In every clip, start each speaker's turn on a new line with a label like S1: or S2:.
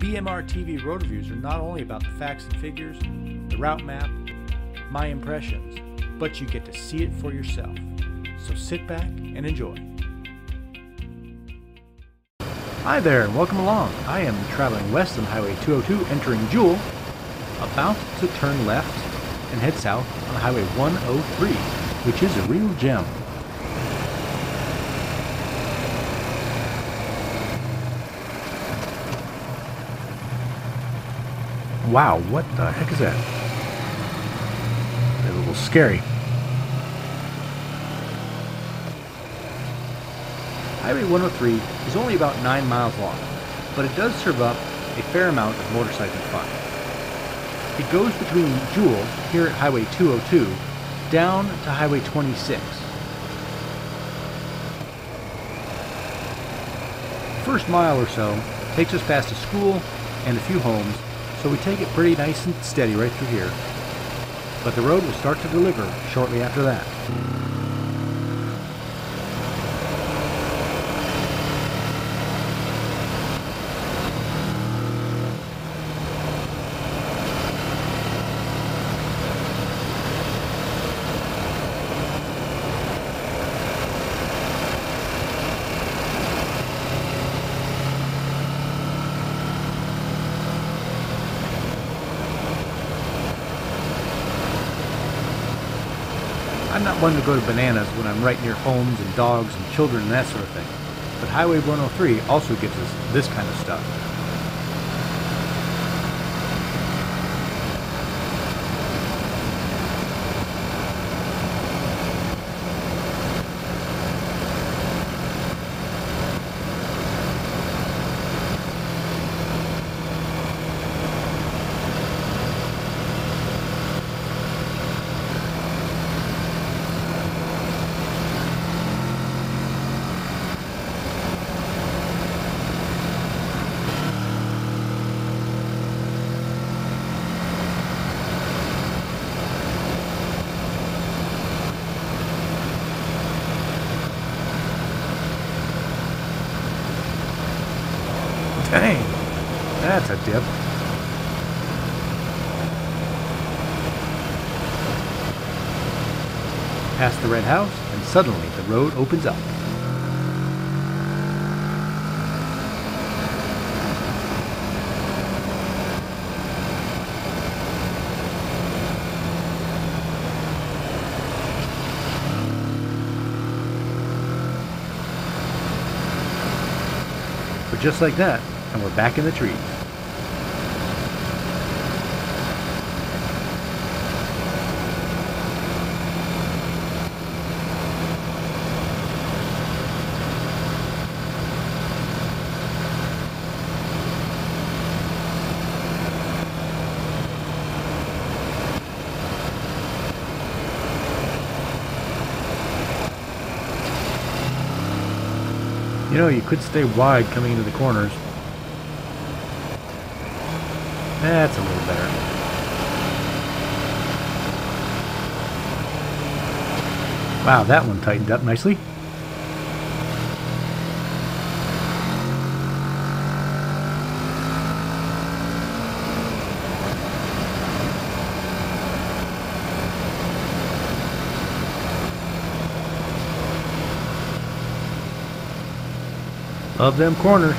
S1: BMR TV road reviews are not only about the facts and figures, the route map, my impressions, but you get to see it for yourself. So sit back and enjoy. Hi there and welcome along. I am traveling west on Highway 202 entering Jewel, about to turn left and head south on Highway 103, which is a real gem. Wow, what the heck is that? It's a little scary. Highway 103 is only about 9 miles long, but it does serve up a fair amount of motorcycling fun. It goes between Jewel, here at Highway 202, down to Highway 26. The first mile or so takes us past a school and a few homes, so we take it pretty nice and steady right through here. But the road will start to deliver shortly after that. I'm not one to go to bananas when I'm right near homes and dogs and children and that sort of thing, but Highway 103 also gives us this kind of stuff. Dang, that's a dip. Past the red house, and suddenly the road opens up. But just like that, and we're back in the trees. You know, you could stay wide coming into the corners. That's a little better. Wow, that one tightened up nicely. Love them corners.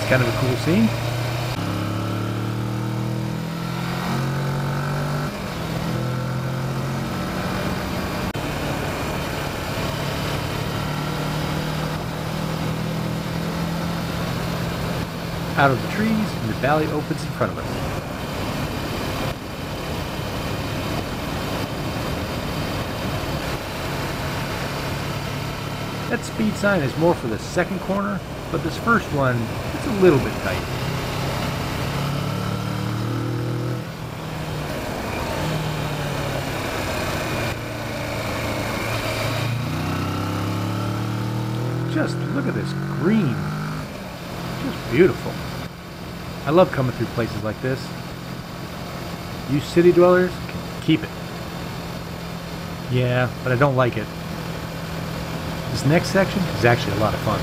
S1: Kind of a cool scene. out of the trees, and the valley opens in front of us. That speed sign is more for the second corner, but this first one, it's a little bit tight. Just look at this green. Just beautiful. I love coming through places like this. You city dwellers can keep it. Yeah, but I don't like it. This next section is actually a lot of fun.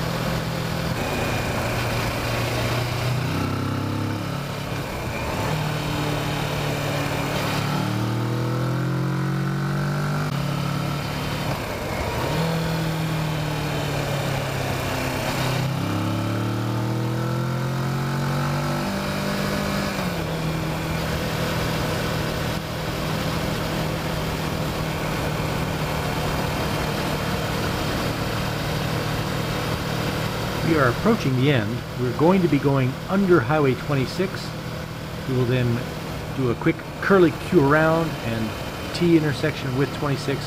S1: We are approaching the end. We're going to be going under Highway 26. We will then do a quick curly Q around and T intersection with 26,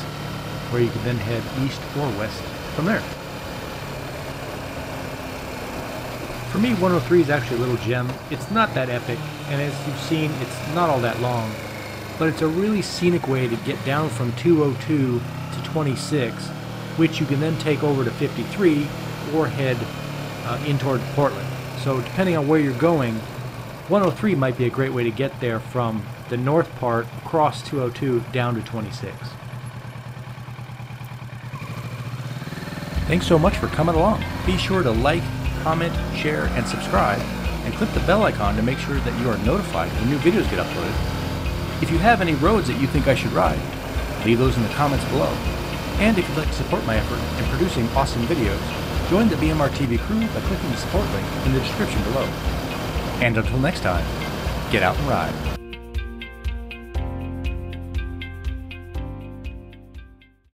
S1: where you can then head east or west from there. For me, 103 is actually a little gem. It's not that epic, and as you've seen, it's not all that long, but it's a really scenic way to get down from 202 to 26, which you can then take over to 53 or head in toward Portland. So depending on where you're going, 103 might be a great way to get there from the north part across 202 down to 26. Thanks so much for coming along. Be sure to like, comment, share, and subscribe, and click the bell icon to make sure that you are notified when new videos get uploaded. If you have any roads that you think I should ride, leave those in the comments below. And if you'd like to support my effort in producing awesome videos, join the BMR TV crew by clicking the support link in the description below. And until next time, get out and ride.